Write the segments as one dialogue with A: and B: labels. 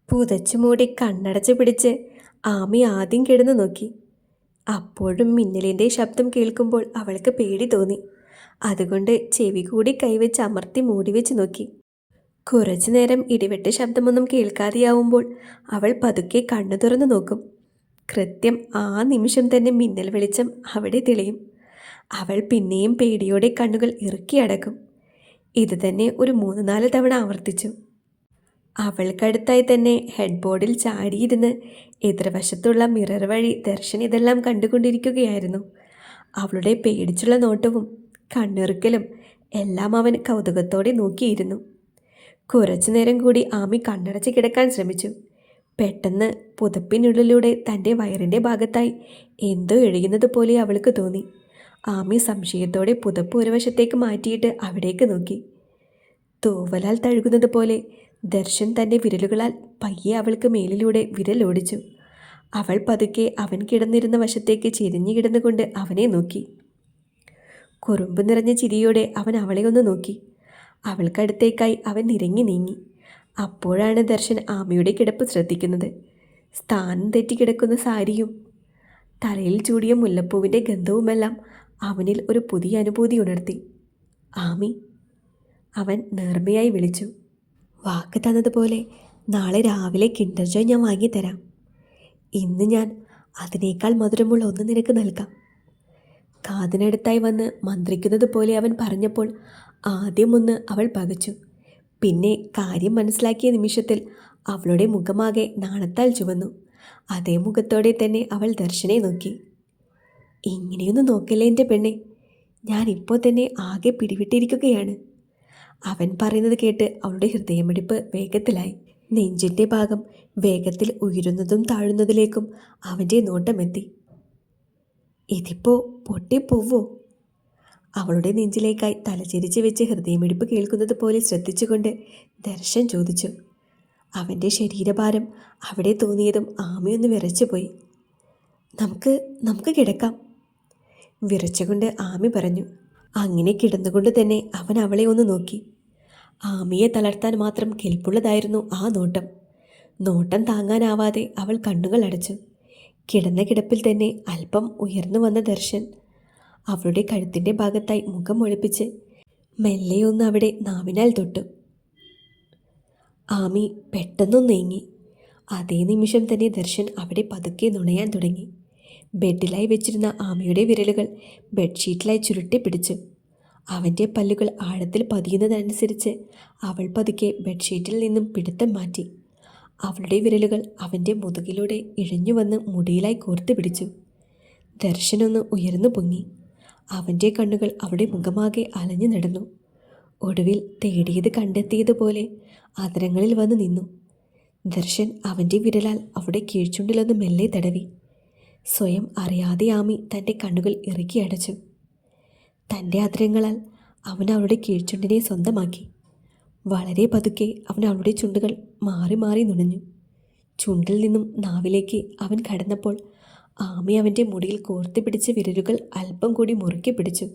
A: പുതച്ചു മൂടി കണ്ണടച്ച് പിടിച്ച് ആമി ആദ്യം കിടന്നു നോക്കി. അപ്പോഴും മിന്നലിൻ്റെ ശബ്ദം കേൾക്കുമ്പോൾ അവൾക്ക് പേടി തോന്നി. അതുകൊണ്ട് ചെവി കൂടി കൈവച്ച് അമർത്തി മൂടിവെച്ച് നോക്കി. കുറച്ചു നേരം ഇടിവെട്ട് ശബ്ദമൊന്നും കേൾക്കാതെയാവുമ്പോൾ അവൾ പതുക്കെ കണ്ണു തുറന്നു നോക്കും. കൃത്യം ആ നിമിഷം തന്നെ മിന്നൽ വെളിച്ചം അവിടെ തെളിയും. അവൾ പിന്നെയും പേടിയോടെ കണ്ണുകൾ ഇറുക്കി അടക്കും. ഇത് തന്നെ ഒരു 3-4 തവണ ആവർത്തിച്ചു. അവൾക്കടുത്തായി തന്നെ ഹെഡ് ബോർഡിൽ ചാടിയിരുന്ന് എതിർവശത്തുള്ള മിറർ വഴി ദർശൻ ഇതെല്ലാം കണ്ടുകൊണ്ടിരിക്കുകയായിരുന്നു. അവളുടെ പേടിച്ചുള്ള നോട്ടവും കണ്ണിറുക്കലും എല്ലാം അവൻ കൗതുകത്തോടെ നോക്കിയിരുന്നു. കുറച്ചു നേരം കൂടി ആമി കണ്ണടച്ച് കിടക്കാൻ ശ്രമിച്ചു. പെട്ടെന്ന് പുതപ്പിനുള്ളിലൂടെ തൻ്റെ വയറിൻ്റെ ഭാഗത്തായി എന്തോ എഴുതുന്നത് പോലെ അവൾക്ക് തോന്നി. ആമി സംശയത്തോടെ പുതപ്പ് ഒരു വശത്തേക്ക് മാറ്റിയിട്ട് അവിടേക്ക് നോക്കി. തൂവലാൽ തഴുകുന്നത് പോലെ ദർശൻ തൻ്റെ വിരലുകളാൽ പയ്യെ അവൾക്ക് മേലിലൂടെ വിരലോടിച്ചു. അവൾ പതുക്കെ അവൻ കിടന്നിരുന്ന വശത്തേക്ക് ചെരിഞ്ഞു കിടന്നുകൊണ്ട് അവനെ നോക്കി. കുറുമ്പ് നിറഞ്ഞ ചിരിയോടെ അവൻ അവളെ ഒന്ന് നോക്കി. അവൾക്കടുത്തേക്കായി അവൻ നിരങ്ങി നീങ്ങി. അപ്പോഴാണ് ദർശൻ ആമയുടെ കിടപ്പ് ശ്രദ്ധിക്കുന്നത്. സ്ഥാനം തെറ്റി കിടക്കുന്ന സാരിയും തലയിൽ ചൂടിയ മുല്ലപ്പൂവിൻ്റെ ഗന്ധവുമെല്ലാം അവനിൽ ഒരു പുതിയ അനുഭൂതി ഉണർത്തി. ആമി, അവൻ നേർമയായി വിളിച്ചു. വാക്ക് തന്നതുപോലെ നാളെ രാവിലെ കിൻഡർ ജോയ് ഞാൻ വാങ്ങിത്തരാം. ഇന്ന് ഞാൻ അതിനേക്കാൾ മധുരമുള്ള ഒന്ന് നിനക്ക് നൽകാം. കാതിനടുത്തായി വന്ന് മന്ത്രിക്കുന്നത് പോലെ അവൻ പറഞ്ഞപ്പോൾ ആദ്യം ഒന്ന് അവൾ പകച്ചു. പിന്നെ കാര്യം മനസ്സിലാക്കിയ നിമിഷത്തിൽ അവളുടെ മുഖമാകെ നാണത്താൽ ചുവന്നു. അതേ മുഖത്തോടെ തന്നെ അവൾ ദർശനെ നോക്കി. ഇങ്ങനെയൊന്നും നോക്കല്ലേ എൻ്റെ പെണ്ണെ, ഞാനിപ്പോൾ തന്നെ ആകെ പിടിവിട്ടിരിക്കുകയാണ്. അവൻ പറയുന്നത് കേട്ട് അവളുടെ ഹൃദയമിടിപ്പ് വേഗത്തിലായി. നെഞ്ചിൻ്റെ ഭാഗം വേഗത്തിൽ ഉയരുന്നതും താഴുന്നതിലേക്കും അവൻ്റെ നോട്ടമെത്തി. ഇതിപ്പോ പൊട്ടിപ്പോവോ? അവളുടെ നെഞ്ചിലേക്കായി തലചെരിച്ച് വെച്ച് ഹൃദയമിടിപ്പ് കേൾക്കുന്നത് പോലെ ശ്രദ്ധിച്ചുകൊണ്ട് ദർശൻ ചോദിച്ചു. അവൻ്റെ ശരീരഭാരം അവിടെ തോന്നിയതും ആമയൊന്ന് വിറച്ചുപോയി. നമുക്ക് കിടക്കാം, വിറച്ചുകൊണ്ട് ആമി പറഞ്ഞു. അങ്ങനെ കിടന്നുകൊണ്ട് തന്നെ അവൻ അവളെ ഒന്ന് നോക്കി. ആമിയെ തളർത്താൻ മാത്രം കെൽപ്പുള്ളതായിരുന്നു ആ നോട്ടം. നോട്ടം താങ്ങാനാവാതെ അവൾ കണ്ണുകൾ അടച്ചു. കിടന്ന കിടപ്പിൽ തന്നെ അല്പം ഉയർന്നു വന്ന ദർശൻ അവളുടെ കഴുത്തിൻ്റെ ഭാഗത്തായി മുഖം ഒളിപ്പിച്ച് മെല്ലെയൊന്ന് അവിടെ നാവിനാൽ തൊട്ടു. ആമി പെട്ടെന്നൊന്ന് നീങ്ങി. അതേ നിമിഷം തന്നെ ദർശൻ അവിടെ പതുക്കെ നുണയാൻ തുടങ്ങി. ബെഡിലായി വെച്ചിരുന്ന ആമിയുടെ വിരലുകൾ ബെഡ്ഷീറ്റിലായി ചുരുട്ടി പിടിച്ചു. അവൻ്റെ പല്ലുകൾ ആഴത്തിൽ പതിയുന്നതനുസരിച്ച് അവൾ പതുക്കെ ബെഡ്ഷീറ്റിൽ നിന്നും പിടുത്തം മാറ്റി. അവളുടെ വിരലുകൾ അവൻ്റെ മുതുകിലൂടെ ഇഴഞ്ഞു വന്ന് മുടിയിലായി കോർത്ത് പിടിച്ചു. ദർശനൊന്ന് ഉയർന്നു പൊങ്ങി. അവൻ്റെ കണ്ണുകൾ അവിടെ മുഖമാകെ അലഞ്ഞു നടന്നു. ഒടുവിൽ തേടിയത് കണ്ടെത്തിയതുപോലെ അതരങ്ങളിൽ വന്ന് നിന്നു. ദർശൻ അവൻ്റെ വിരലാൽ അവിടെ കീഴ്ചുണ്ടിലൊന്ന് മെല്ലെ തടവി. സ്വയം അറിയാതെ ആമി തൻ്റെ കണ്ണുകൾ ഇറുക്കി അടച്ചു. തൻ്റെ അതരങ്ങളാൽ അവൻ അവളുടെ കീഴ്ചുണ്ടിനെ സ്വന്തമാക്കി. വളരെ പതുക്കെ അവൻ അവളുടെ ചുണ്ടുകൾ മാറി മാറി നുണഞ്ഞു. ചുണ്ടിൽ നിന്നും നാവിലേക്ക് അവൻ കടന്നപ്പോൾ ആമി അവൻ്റെ മുടിയിൽ കോർത്ത് പിടിച്ച വിരലുകൾ അല്പം കൂടി മുറുക്കി പിടിച്ചു.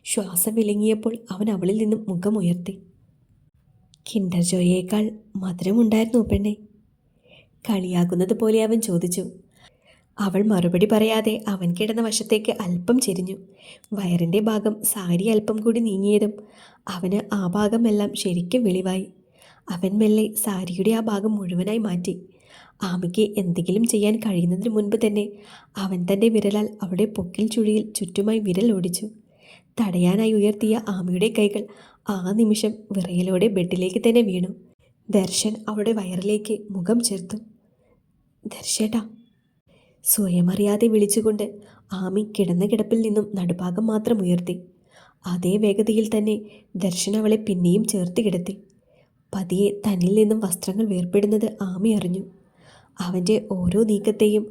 A: ശ്വാസം വിലങ്ങിയപ്പോൾ അവൻ അവളിൽ നിന്നും മുഖമുയർത്തി. കിൻഡർ ജോയേക്കാൾ മധുരമുണ്ടായിരുന്നു പെണ്ണെ, കളിയാകുന്നത് പോലെ അവൻ ചോദിച്ചു. അവൾ മറുപടി പറയാതെ അവൻ കിടന്ന വശത്തേക്ക് അല്പം ചെരിഞ്ഞു. വയറിൻ്റെ ഭാഗം സാരി അല്പം കൂടി നീങ്ങിയതും അവന് ആ ഭാഗമെല്ലാം ശരിക്കും വെളിവായി. അവൻ മെല്ലെ സാരിയുടെ ആ ഭാഗം മുഴുവനായി മാറ്റി. ആമിക്ക് എന്തെങ്കിലും ചെയ്യാൻ കഴിയുന്നതിന് മുൻപ് തന്നെ അവൻ തൻ്റെ വിരലാൽ അവിടെ പൊക്കിൽ ചുഴിയിൽ ചുറ്റുമായി വിരൽ ഓടിച്ചു. തടയാനായി ഉയർത്തിയ ആമിയുടെ കൈകൾ ആ നിമിഷം വിറയലോടെ ബെഡിലേക്ക് തന്നെ വീണു. ദർശൻ അവളുടെ വയറിലേക്ക് മുഖം ചേർത്തു. ദർശേട്ടാ, സ്വയമറിയാതെ വിളിച്ചുകൊണ്ട് ആമി കിടന്ന കിടപ്പിൽ നിന്നും നടുഭാഗം മാത്രം ഉയർത്തി. അതേ വേഗതയിൽ തന്നെ ദർശൻ അവളെ പിന്നെയും ചേർത്ത് കിടത്തി. പതിയെ തന്നിൽ നിന്നും വസ്ത്രങ്ങൾ വേർപ്പെടുന്നത് ആമി അറിഞ്ഞു. അവൻ്റെ ഓരോ നീക്കത്തെയും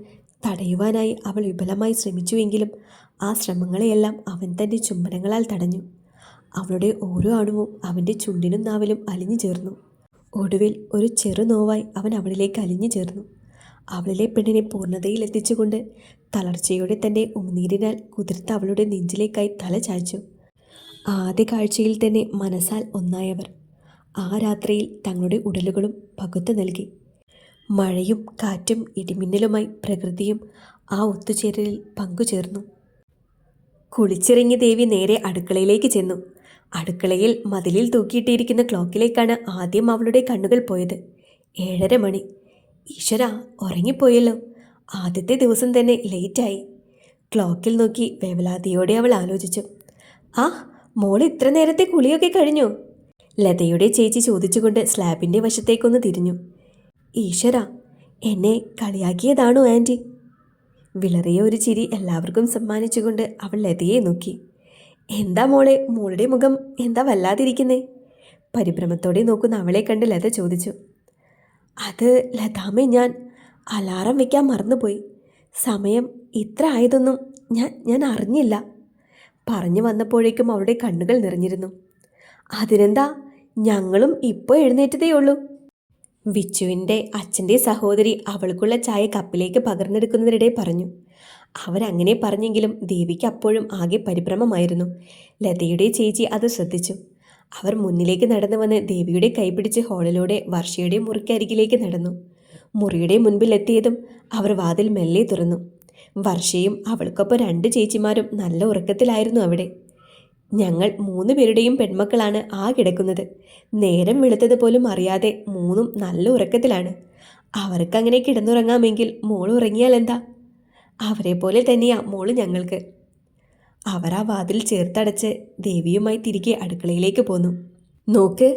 A: തടയുവാനായി അവൾ വിഫലമായി ശ്രമിച്ചുവെങ്കിലും ആ ശ്രമങ്ങളെയെല്ലാം അവൻ തൻ്റെ ചുംബനങ്ങളാൽ തടഞ്ഞു. അവളുടെ ഓരോ അണുവും അവൻ്റെ ചുണ്ടിനും നാവിലും അലിഞ്ഞു ചേർന്നു. ഒടുവിൽ ഒരു ചെറു നോവായി അവൻ അവളിലേക്ക് അലിഞ്ഞു ചേർന്നു. അവളിലെ പെണ്ണിനെ പൂർണ്ണതയിൽ എത്തിച്ചുകൊണ്ട് തളർച്ചയോടെ തൻ്റെ ഉമിനീരിനാൽ കുതിർത്ത് അവളുടെ നെഞ്ചിലേക്കായി തല ചായ്ച്ചു. ആദ്യ കാഴ്ചയിൽ തന്നെ മനസ്സാൽ ഒന്നായവർ ആ രാത്രിയിൽ തങ്ങളുടെ ഉടലുകളും പകുത്തു നൽകി. മഴയും കാറ്റും ഇടിമിന്നലുമായി പ്രകൃതിയും ആ ഒത്തുചേരലിൽ പങ്കുചേർന്നു. കുളിച്ചിറങ്ങി ദേവി നേരെ അടുക്കളയിലേക്ക് ചെന്നു. അടുക്കളയിൽ മതിലിൽ തൂക്കിയിട്ടിരിക്കുന്ന ക്ലോക്കിലേക്കാണ് ആദ്യം അവളുടെ കണ്ണുകൾ പോയത്. 7:30 മണി. ഈശ്വരാ, ഉറങ്ങിപ്പോയല്ലോ. ആദ്യത്തെ ദിവസം തന്നെ ലേറ്റായി. ക്ലോക്കിൽ നോക്കി വേവലാതിയോടെ അവൾ ആലോചിച്ചു. ആ, മോള് ഇത്ര നേരത്തെ കുളിയൊക്കെ കഴിഞ്ഞോ? ലതയുടെ ചേച്ചി ചോദിച്ചുകൊണ്ട് സ്ലാബിൻ്റെ വശത്തേക്കൊന്ന് തിരിഞ്ഞു. ഈശ്വരാ, എന്നെ കളിയാക്കിയതാണോ ആൻറ്റി? വിളറിയ ഒരു ചിരി എല്ലാവർക്കും സമ്മാനിച്ചുകൊണ്ട് അവൾ ലതയെ നോക്കി. എന്താ മോളെ, മോളുടെ മുഖം എന്താ വല്ലാതിരിക്കുന്നേ? പരിഭ്രമത്തോടെ നോക്കുന്ന അവളെ കണ്ട് ലത ചോദിച്ചു. അത് ലതാമ്മേ, ഞാൻ അലാറം വെക്കാൻ മറന്നുപോയി. സമയം ഇത്ര ആയതൊന്നും ഞാൻ അറിഞ്ഞില്ല. പറഞ്ഞു വന്നപ്പോഴേക്കും അവളുടെ കണ്ണുകൾ നിറഞ്ഞിരുന്നു. അതിനെന്താ, ഞങ്ങളും ഇപ്പോൾ എഴുന്നേറ്റതേ ഉള്ളൂ. വിച്ചുവിൻ്റെ അച്ഛൻ്റെ സഹോദരി അവൾക്കുള്ള ചായ കപ്പിലേക്ക് പകർന്നെടുക്കുന്നതിനിടെ പറഞ്ഞു. അവരങ്ങനെ പറഞ്ഞെങ്കിലും ദേവിക്ക് അപ്പോഴും ആകെ പരിഭ്രമമായിരുന്നു. ലതയുടെ ചേച്ചി അത് ശ്രദ്ധിച്ചു. അവർ മുന്നിലേക്ക് നടന്നു വന്ന് ദേവിയുടെ കൈപിടിച്ച് ഹാളിലൂടെ വർഷയുടെ മുറിക്കരികിലേക്ക് നടന്നു. മുറിയുടെ മുൻപിൽ എത്തിയതും അവർ വാതിൽ മെല്ലെ തുറന്നു. വർഷയും അവൾക്കൊപ്പം 2 ചേച്ചിമാരും നല്ല ഉറക്കത്തിലായിരുന്നു അവിടെ. ഞങ്ങൾ 3 പേരുടെയും പെൺമക്കളാണ് ആ കിടക്കുന്നത്. നേരം വെളുത്തത് പോലും അറിയാതെ 3ഉം നല്ല ഉറക്കത്തിലാണ്. അവർക്കങ്ങനെ കിടന്നുറങ്ങാമെങ്കിൽ മോൾ ഉറങ്ങിയാൽ എന്താ? അവരെ പോലെ തന്നെയാ മോള് ഞങ്ങൾക്ക്. അവർ ആ വാതിൽ ചേർത്തടച്ച് ദേവിയുമായി തിരികെ അടുക്കളയിലേക്ക് പോന്നു. നോക്ക്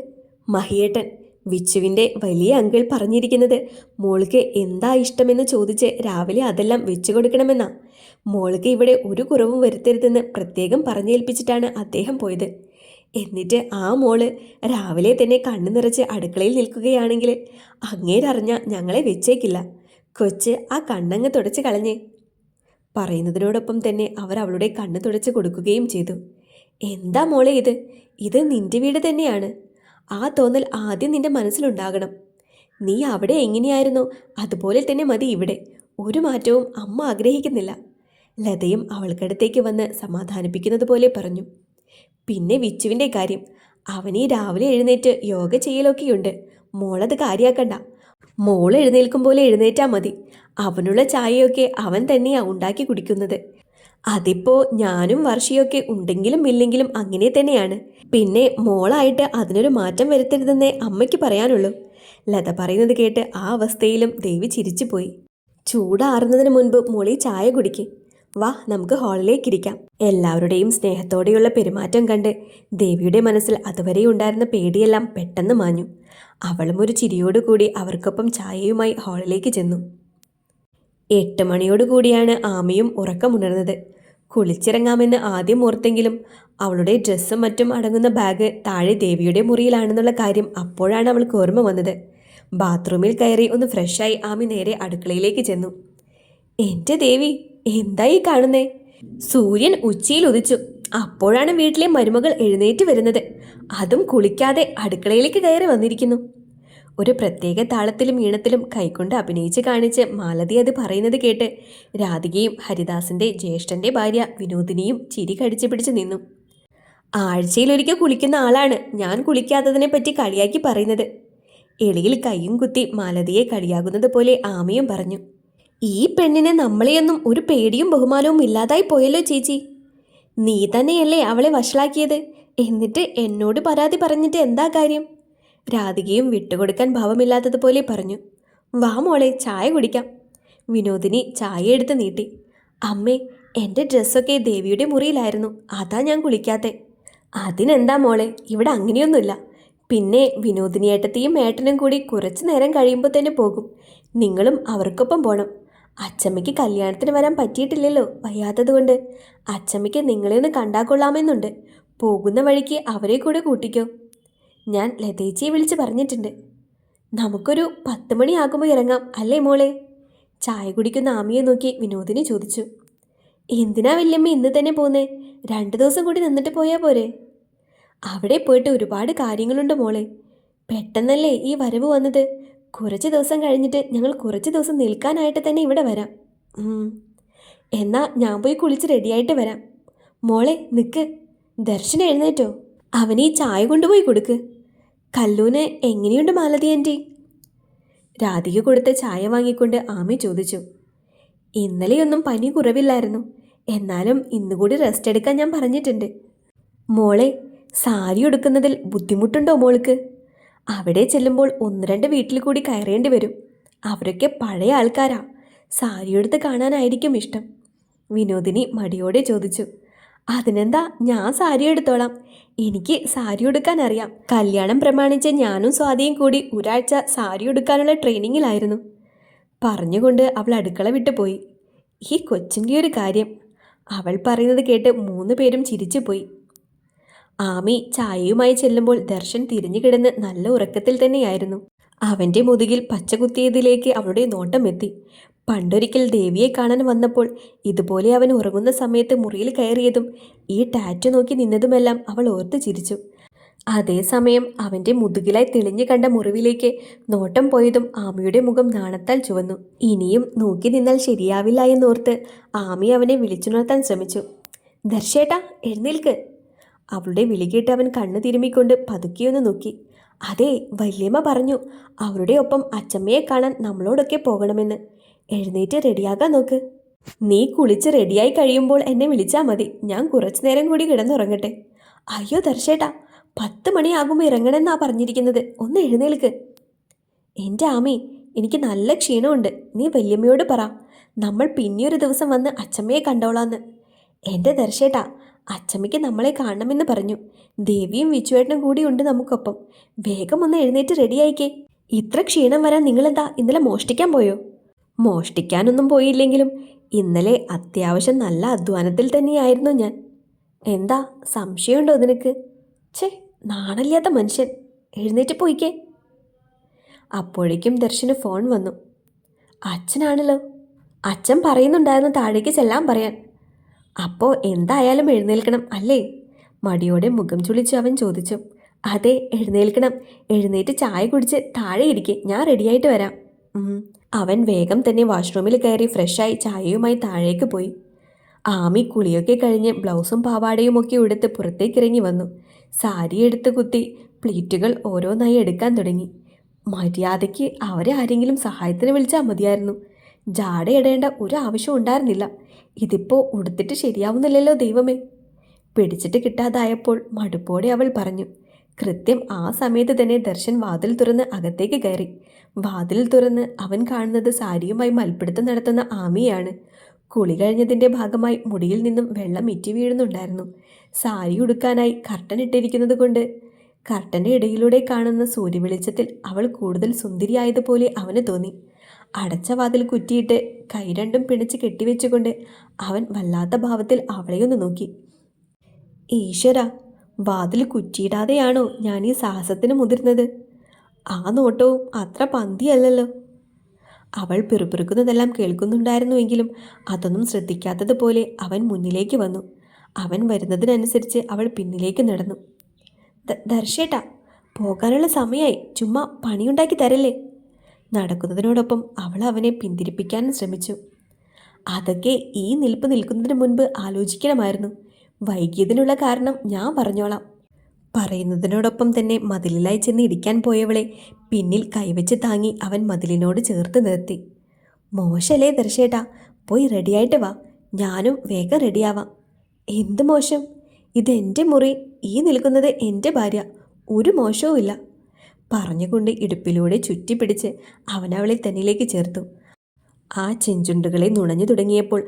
A: മഹിയേട്ടൻ, വിച്ചുവിൻ്റെ വലിയ അങ്കിൾ പറഞ്ഞിരിക്കുന്നത് മോൾക്ക് എന്താ ഇഷ്ടമെന്ന് ചോദിച്ച് രാവിലെ അതെല്ലാം വെച്ചു കൊടുക്കണമെന്നാ. മോൾക്ക് ഇവിടെ ഒരു കുറവും വരുത്തരുതെന്ന് പ്രത്യേകം പറഞ്ഞേൽപ്പിച്ചിട്ടാണ് അദ്ദേഹം പോയത്. എന്നിട്ട് ആ മോള് രാവിലെ തന്നെ കണ്ണു നിറച്ച് അടുക്കളയിൽ നിൽക്കുകയാണെങ്കിൽ അങ്ങേരറിഞ്ഞ ഞങ്ങളെ വെച്ചേക്കില്ല. കൊച്ച് ആ കണ്ണങ്ങ് തുടച്ച് കളഞ്ഞേ. പറയുന്നതിനോടൊപ്പം തന്നെ അവർ അവളുടെ കണ്ണ് തുടച്ച് കൊടുക്കുകയും ചെയ്തു. എന്താ മോളെ ഇത് നിന്റെ വീട് തന്നെയാണ്. ആ തോന്നൽ ആദ്യം നിന്റെ മനസ്സിലുണ്ടാകണം. നീ അവിടെ എങ്ങനെയായിരുന്നോ അതുപോലെ തന്നെ മതി ഇവിടെ. ഒരു മാറ്റവും അമ്മ ആഗ്രഹിക്കുന്നില്ല. ലതയും അവൾക്കടുത്തേക്ക് വന്ന് സമാധാനിപ്പിക്കുന്നത് പോലെ പറഞ്ഞു. പിന്നെ വിച്ചുവിൻ്റെ കാര്യം, അവനീ രാവിലെ എഴുന്നേറ്റ് യോഗ ചെയ്യലൊക്കെയുണ്ട്. മോളത് കാര്യാക്കണ്ട. മോൾ എഴുന്നേൽക്കും പോലെ എഴുന്നേറ്റാൽ മതി. അവനുള്ള ചായയൊക്കെ അവൻ തന്നെയാ ഉണ്ടാക്കി കുടിക്കുന്നത്. അതിപ്പോൾ ഞാനും വർഷയൊക്കെ ഉണ്ടെങ്കിലും ഇല്ലെങ്കിലും അങ്ങനെ തന്നെയാണ്. പിന്നെ മോളായിട്ട് അതിനൊരു മാറ്റം വരുത്തരുതെന്നേ അമ്മയ്ക്ക് പറയാനുള്ളൂ. ലത പറയുന്നത് കേട്ട് ആ അവസ്ഥയിലും ദേവി ചിരിച്ചുപോയി. ചൂടാറുന്നതിന് മുൻപ് മോളി ചായ കുടിക്ക്. വാ, നമുക്ക് ഹാളിലേക്കിരിക്കാം. എല്ലാവരുടെയും സ്നേഹത്തോടെയുള്ള പെരുമാറ്റം കണ്ട് ദേവിയുടെ മനസ്സിൽ അതുവരെ ഉണ്ടായിരുന്ന പേടിയെല്ലാം പെട്ടെന്ന് മാഞ്ഞു. അവളും ഒരു ചിരിയോടുകൂടി അവർക്കൊപ്പം ചായയുമായി ഹാളിലേക്ക് ചെന്നു. 8 മണിയോടുകൂടിയാണ് ആമയും ഉറക്കമുണർന്നത്. കുളിച്ചിറങ്ങാമെന്ന് ആദ്യം ഓർത്തെങ്കിലും അവളുടെ ഡ്രസ്സും മറ്റും അടങ്ങുന്ന ബാഗ് താഴെ ദേവിയുടെ മുറിയിലാണെന്നുള്ള കാര്യം അപ്പോഴാണ് അവൾക്ക് ഓർമ്മ വന്നത്. ബാത്റൂമിൽ കയറി ഒന്ന് ഫ്രഷായി ആമി നേരെ അടുക്കളയിലേക്ക് ചെന്നു. എൻ്റെ ദേവി, എന്തായി കാണുന്നേ? സൂര്യൻ ഉച്ചയിൽ ഉദിച്ചു. അപ്പോഴാണ് വീട്ടിലെ മരുമകൾ എഴുന്നേറ്റ് വരുന്നത്. അതും കുളിക്കാതെ അടുക്കളയിലേക്ക് കയറി വന്നിരിക്കുന്നു. ഒരു പ്രത്യേക താളത്തിലും ഈണത്തിലും കൈകൊണ്ട് അഭിനയിച്ച് കാണിച്ച് മാലതി അത് പറയുന്നത് കേട്ട് രാധികയും ഹരിദാസിൻ്റെ ജ്യേഷ്ഠൻ്റെ ഭാര്യ വിനോദിനിയും ചിരി കടിച്ചു പിടിച്ച് നിന്നു. ആഴ്ചയിലൊരിക്കൽ കുളിക്കുന്ന ആളാണ് ഞാൻ കുളിക്കാത്തതിനെ പറ്റി കളിയാക്കി പറയുന്നത്. എളിയിൽ കൈയും കുത്തി മാലതിയെ കളിയാകുന്നത് പോലെ ആമയും പറഞ്ഞു. ഈ പെണ്ണിനെ നമ്മളെയൊന്നും ഒരു പേടിയും ബഹുമാനവും ഇല്ലാതായി പോയല്ലോ ചേച്ചി. നീ തന്നെയല്ലേ അവളെ വഷളാക്കിയത്. എന്നിട്ട് എന്നോട് പരാതി പറഞ്ഞിട്ട് എന്താ കാര്യം? രാധികയും വിട്ടുകൊടുക്കാൻ ഭാവമില്ലാത്തതുപോലെ പറഞ്ഞു. വാ മോളെ, ചായ കുടിക്കാം. വിനോദിനി ചായ എടുത്ത് നീട്ടി. അമ്മേ, എൻ്റെ ഡ്രസ്സൊക്കെ ദേവിയുടെ മുറിയിലായിരുന്നു. അതാ ഞാൻ കുളിക്കാത്തെ. അതിനെന്താ മോളെ, ഇവിടെ അങ്ങനെയൊന്നുമില്ല. പിന്നെ വിനോദിനിയേട്ടത്തെയും ഏട്ടനും കൂടി കുറച്ചു നേരം കഴിയുമ്പോൾ തന്നെ പോകും. നിങ്ങളും അവർക്കൊപ്പം പോകണം. അച്ചമ്മയ്ക്ക് കല്യാണത്തിന് വരാൻ പറ്റിയിട്ടില്ലല്ലോ വയ്യാത്തതുകൊണ്ട്. അച്ചമ്മയ്ക്ക് നിങ്ങളെ ഒന്ന് കണ്ടാക്കൊള്ളാമെന്നുണ്ട്. പോകുന്ന വഴിക്ക് അവരെ കൂടെ കൂട്ടിക്കോ. ഞാൻ ലതേച്ചിയെ വിളിച്ച് പറഞ്ഞിട്ടുണ്ട്. നമുക്കൊരു 10 മണിയാകുമ്പോൾ ഇറങ്ങാം അല്ലേ മോളെ? ചായ കുടിക്കുന്ന ആമിയെ നോക്കി വിനോദിനി ചോദിച്ചു. എന്തിനാ വല്യമ്മ ഇന്ന് തന്നെ പോന്നേ? 2 ദിവസം കൂടി നിന്നിട്ട് പോയാൽ പോരെ? അവിടെ പോയിട്ട് ഒരുപാട് കാര്യങ്ങളുണ്ട് മോളെ. പെട്ടെന്നല്ലേ ഈ വരവ് വന്നത്. കുറച്ച് ദിവസം കഴിഞ്ഞിട്ട് ഞങ്ങൾ കുറച്ച് ദിവസം നിൽക്കാനായിട്ട് തന്നെ ഇവിടെ വരാം. എന്നാ ഞാൻ പോയി കുളിച്ച് റെഡിയായിട്ട് വരാം. മോളെ നിൽക്ക്. ദർശനം എഴുന്നേറ്റോ? അവനീ ചായ കൊണ്ടുപോയി കൊടുക്ക്. കല്ലൂന് എങ്ങനെയുണ്ട് മാലതി ആൻറ്റി? രാധിക കൊടുത്ത ചായ വാങ്ങിക്കൊണ്ട് ആമി ചോദിച്ചു. ഇന്നലെയൊന്നും പനി കുറവില്ലായിരുന്നു. എന്നാലും ഇന്നുകൂടി റെസ്റ്റ് എടുക്കാൻ ഞാൻ പറഞ്ഞിട്ടുണ്ട്. മോളെ, സാരി ഉടുക്കുന്നതിൽ ബുദ്ധിമുട്ടുണ്ടോ മോൾക്ക്? അവിടെ ചെല്ലുമ്പോൾ 1-2 വീട്ടിൽ കൂടി കയറേണ്ടി വരും. അവരൊക്കെ പഴയ ആൾക്കാരാ. സാരിയെടുത്ത് കാണാനായിരിക്കും ഇഷ്ടം. വിനോദിനി മടിയോടെ ചോദിച്ചു. അതിനെന്താ, ഞാൻ സാരി എടുത്തോളാം. എനിക്ക് സാരി ഉടുക്കാൻ അറിയാം. കല്യാണം പ്രമാണിച്ച് ഞാനും സ്വാതിയും കൂടി ഒരാഴ്ച സാരി ഉടുക്കാനുള്ള ട്രെയിനിങ്ങിലായിരുന്നു. പറഞ്ഞുകൊണ്ട് അവൾ അടുക്കള വിട്ടു പോയി. ഈ കൊച്ചിൻ്റെ ഒരു കാര്യം. അവൾ പറയുന്നത് കേട്ട് 3 പേരും ചിരിച്ചുപോയി. ആമി ചായയുമായി ചെല്ലുമ്പോൾ ദർശൻ തിരിഞ്ഞു കിടന്ന് നല്ല ഉറക്കത്തിൽ തന്നെയായിരുന്നു. അവൻ്റെ മുതുകിൽ പച്ച കുത്തിയതിലേക്ക് അവളുടെ നോട്ടം എത്തി. പണ്ടൊരിക്കൽ ദേവിയെ കാണാൻ വന്നപ്പോൾ ഇതുപോലെ അവൻ ഉറങ്ങുന്ന സമയത്ത് മുറിയിൽ കയറിയതും ഈ ടാറ്റു നോക്കി നിന്നതുമെല്ലാം അവൾ ഓർത്ത് ചിരിച്ചു. അതേസമയം അവൻ്റെ മുതുകിലായി തെളിഞ്ഞു കണ്ട മുറിവിലേക്ക് നോട്ടം പോയതും ആമിയുടെ മുഖം നാണത്താൽ ചുവന്നു. ഇനിയും നോക്കി നിന്നാൽ ശരിയാവില്ല എന്നോർത്ത് ആമി അവനെ വിളിച്ചുണർത്താൻ ശ്രമിച്ചു. ദർശേട്ടാ, എഴുന്നേൽക്ക്. അവളുടെ വിളി കേട്ട് അവൻ കണ്ണു തിരുമ്മിക്കൊണ്ട് പതുക്കിയൊന്ന് നോക്കി. അതെ, വല്യമ്മ പറഞ്ഞു അവരുടെ ഒപ്പം അച്ചമ്മയെ കാണാൻ നമ്മളോടൊക്കെ പോകണമെന്ന്. എഴുന്നേറ്റ് റെഡിയാകാൻ നോക്ക്. നീ കുളിച്ച് റെഡിയായി കഴിയുമ്പോൾ എന്നെ വിളിച്ചാൽ മതി. ഞാൻ കുറച്ചു നേരം കൂടി കിടന്നുറങ്ങട്ടെ. അയ്യോ ദർശേട്ടാ, 10 മണിയാകുമ്പോൾ ഇറങ്ങണമെന്നാ പറഞ്ഞിരിക്കുന്നത്. ഒന്ന് എഴുന്നേൽക്ക്. എൻ്റെ ആമി, എനിക്ക് നല്ല ക്ഷീണമുണ്ട്. നീ വല്യമ്മയോട് പറ, നമ്മൾ പിന്നെയൊരു ദിവസം വന്ന് അച്ചമ്മയെ കണ്ടോളാന്ന്. എൻ്റെ ദർശേട്ടാ, അച്ചമ്മയ്ക്ക് നമ്മളെ കാണണമെന്ന് പറഞ്ഞു. ദേവിയും വിച്ചുവേട്ടനും കൂടി ഉണ്ട് നമുക്കൊപ്പം. വേഗം ഒന്ന് എഴുന്നേറ്റ് റെഡിയായിക്കേ. ഇത്ര ക്ഷീണം വരാൻ നിങ്ങളെന്താ ഇന്നലെ മോഷ്ടിക്കാൻ പോയോ? മോഷ്ടിക്കാനൊന്നും പോയില്ലെങ്കിലും ഇന്നലെ അത്യാവശ്യം നല്ല അധ്വാനത്തിൽ തന്നെയായിരുന്നു ഞാൻ. എന്താ, സംശയമുണ്ടോ നിനക്ക്? ഛേ, നാണല്ലാത്ത മനുഷ്യൻ. എഴുന്നേറ്റ് പോയിക്കേ. അപ്പോഴേക്കും ദർശന് ഫോൺ വന്നു. അച്ഛനാണല്ലോ. അച്ഛൻ പറയുന്നുണ്ടായിരുന്നു താഴേക്ക് ചെല്ലാൻ പറയാൻ. അപ്പോൾ എന്തായാലും എഴുന്നേൽക്കണം അല്ലേ? മടിയോടെ മുഖം ചുളിച്ച് അവൻ ചോദിച്ചു. അതെ, എഴുന്നേൽക്കണം. എഴുന്നേറ്റ് ചായ കുടിച്ച് താഴെ ഇരിക്കെ, ഞാൻ റെഡിയായിട്ട് വരാം. അവൻ വേഗം തന്നെ വാഷ്റൂമിൽ കയറി ഫ്രഷായി ചായയുമായി താഴേക്ക് പോയി. ആമി കുളിയൊക്കെ കഴിഞ്ഞ് ബ്ലൗസും പാവാടയും ഒക്കെ ഉടുത്ത് പുറത്തേക്കിറങ്ങി വന്നു. സാരി എടുത്ത് കുത്തി പ്ലീറ്റുകൾ ഓരോന്നായി എടുക്കാൻ തുടങ്ങി. മര്യാദയ്ക്ക് അവരെ ആരെങ്കിലും സഹായത്തിന് വിളിച്ചാൽ മതിയായിരുന്നു. ജാടയിടേണ്ട ഒരു ആവശ്യം ഉണ്ടായിരുന്നില്ല. ഇതിപ്പോൾ ഉടുത്തിട്ട് ശരിയാവുന്നില്ലല്ലോ ദൈവമേ. പിടിച്ചിട്ട് കിട്ടാതായപ്പോൾ മടുപ്പോടെ അവൾ പറഞ്ഞു. കൃത്യം ആ സമയത്ത് തന്നെ ദർശൻ വാതിൽ തുറന്ന് അകത്തേക്ക് കയറി. വാതിൽ തുറന്ന് അവൻ കാണുന്നത് സാരിയുമായി മൽപ്പിടുത്തം നടത്തുന്ന ആമിയാണ്. കുളി കഴിഞ്ഞതിൻ്റെ ഭാഗമായി മുടിയിൽ നിന്നും വെള്ളം ഇറ്റി വീഴുന്നുണ്ടായിരുന്നു. സാരി ഉടുക്കാനായി കർട്ടൻ ഇട്ടിരിക്കുന്നത് കൊണ്ട് കർട്ടൻ്റെ ഇടയിലൂടെ കാണുന്ന സൂര്യവെളിച്ചത്തിൽ അവൾ കൂടുതൽ സുന്ദരിയായതുപോലെ അവന് തോന്നി. അടച്ച വാതിൽ കുറ്റിയിട്ട് കൈ രണ്ടും പിടിച്ച് കെട്ടിവെച്ചുകൊണ്ട് അവൻ വല്ലാത്ത ഭാവത്തിൽ അവളെയൊന്ന് നോക്കി. ഈശ്വര, വാതിൽ കുറ്റിയിടാതെയാണോ ഞാൻ ഈ സാഹസത്തിന് മുതിർന്നത്? ആ നോട്ടവും അത്ര പന്തിയല്ലല്ലോ. അവൾ പിറുപിറുക്കുന്നതെല്ലാം കേൾക്കുന്നുണ്ടായിരുന്നുവെങ്കിലും അതൊന്നും ശ്രദ്ധിക്കാത്തതുപോലെ അവൻ മുന്നിലേക്ക് വന്നു. അവൻ വരുന്നതിനനുസരിച്ച് അവൾ പിന്നിലേക്ക് നടന്നു. ദർശേട്ടാ, പോകാനുള്ള സമയമായി. ചുമ്മാ പണിയുണ്ടാക്കി തരല്ലേ. നടക്കുന്നതിനോടൊപ്പം അവൾ അവനെ പിന്തിരിപ്പിക്കാനും ശ്രമിച്ചു. അതൊക്കെ ഈ നിൽപ്പ് നിൽക്കുന്നതിന് മുൻപ് ആലോചിക്കണമായിരുന്നു. വൈകിയതിനുള്ള കാരണം ഞാൻ പറഞ്ഞോളാം. പറയുന്നതിനോടൊപ്പം തന്നെ മതിലിലായി ചെന്ന് ഇടിക്കാൻ പോയവളെ പിന്നിൽ കൈവച്ച് താങ്ങി അവൻ മതിലിനോട് ചേർത്ത് നിർത്തി. മോശമല്ലേ ദർശേട്ടാ, പോയി റെഡിയായിട്ട് വാ. ഞാനും വേഗം റെഡിയാവാം. എന്ത് മോശം? ഇതെൻ്റെ മുറി. ഈ നിൽക്കുന്നത് എൻ്റെ ഭാര്യ. ഒരു മോശവുമില്ല. പറഞ്ഞുകൊണ്ട് ഇടുപ്പിലൂടെ ചുറ്റിപ്പിടിച്ച് അവനവളെ തന്നിലേക്ക് ചേർത്തു. ആ ചെഞ്ചുണ്ടുകളെ നുണഞ്ഞു തുടങ്ങിയപ്പോൾ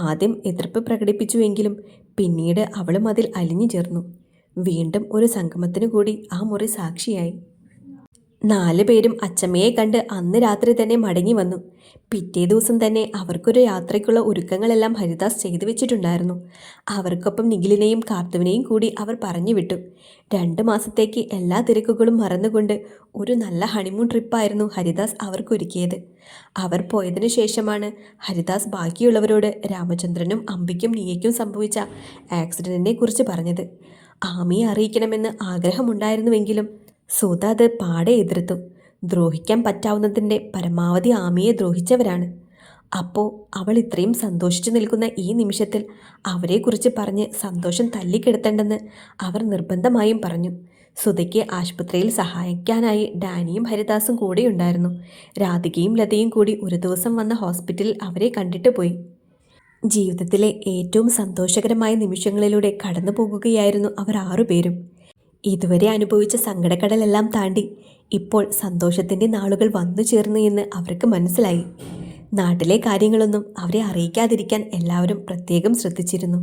A: ആദ്യം എതിർപ്പ് പ്രകടിപ്പിച്ചുവെങ്കിലും പിന്നീട് അവളും അതിൽ അലിഞ്ഞു ചേർന്നു. വീണ്ടും ഒരു സംഗമത്തിനു കൂടി ആ മുറി സാക്ഷിയായി. 4 പേരും അച്ചമ്മയെ കണ്ട് അന്ന് രാത്രി തന്നെ മടങ്ങി വന്നു. പിറ്റേ ദിവസം തന്നെ അവർക്കൊരു യാത്രയ്ക്കുള്ള ഒരുക്കങ്ങളെല്ലാം ഹരിദാസ് ചെയ്തു വെച്ചിട്ടുണ്ടായിരുന്നു. അവർക്കൊപ്പം നിഖിലിനെയും കാർത്തുവിനെയും കൂടി അവർ പറഞ്ഞു വിട്ടു. 2 മാസത്തേക്ക് എല്ലാ തിരക്കുകളും മറന്നുകൊണ്ട് ഒരു നല്ല ഹണിമൂൺ ട്രിപ്പായിരുന്നു ഹരിദാസ് അവർക്കൊരുക്കിയത്. അവർ പോയതിനു ശേഷമാണ് ഹരിദാസ് ബാക്കിയുള്ളവരോട് രാമചന്ദ്രനും അംബിക്കും നീയയ്ക്കും സംഭവിച്ച ആക്സിഡൻറ്റിനെ കുറിച്ച് പറഞ്ഞത്. ആമിയെ അറിയിക്കണമെന്ന് ആഗ്രഹമുണ്ടായിരുന്നുവെങ്കിലും സുധ അത് പാടെ എതിർത്തു. ദ്രോഹിക്കാൻ പറ്റാവുന്നതിൻ്റെ പരമാവധി ആമിയെ ദ്രോഹിച്ചവരാണ്. അപ്പോൾ അവൾ ഇത്രയും സന്തോഷിച്ചു നിൽക്കുന്ന ഈ നിമിഷത്തിൽ അവരെക്കുറിച്ച് പറഞ്ഞ് സന്തോഷം തല്ലിക്കെടുത്തേണ്ടെന്ന് അവർ നിർബന്ധമായും പറഞ്ഞു. സുധയ്ക്ക് ആശുപത്രിയിൽ സഹായിക്കാനായി ഡാനിയും ഹരിദാസും കൂടെയുണ്ടായിരുന്നു. രാധികയും ലതയും കൂടി ഒരു ദിവസം വന്ന ഹോസ്പിറ്റലിൽ അവരെ കണ്ടിട്ട് പോയി. ജീവിതത്തിലെ ഏറ്റവും സന്തോഷകരമായ നിമിഷങ്ങളിലൂടെ കടന്നു പോകുകയായിരുന്നു അവർ 6 പേരും. ഇതുവരെ അനുഭവിച്ച സങ്കടക്കടലെല്ലാം താണ്ടി ഇപ്പോൾ സന്തോഷത്തിൻ്റെ നാളുകൾ വന്നു ചേർന്നു എന്ന് അവർക്ക് മനസ്സിലായി. നാട്ടിലെ കാര്യങ്ങളൊന്നും അവരെ അറിയിക്കാതിരിക്കാൻ എല്ലാവരും പ്രത്യേകം ശ്രദ്ധിച്ചിരുന്നു.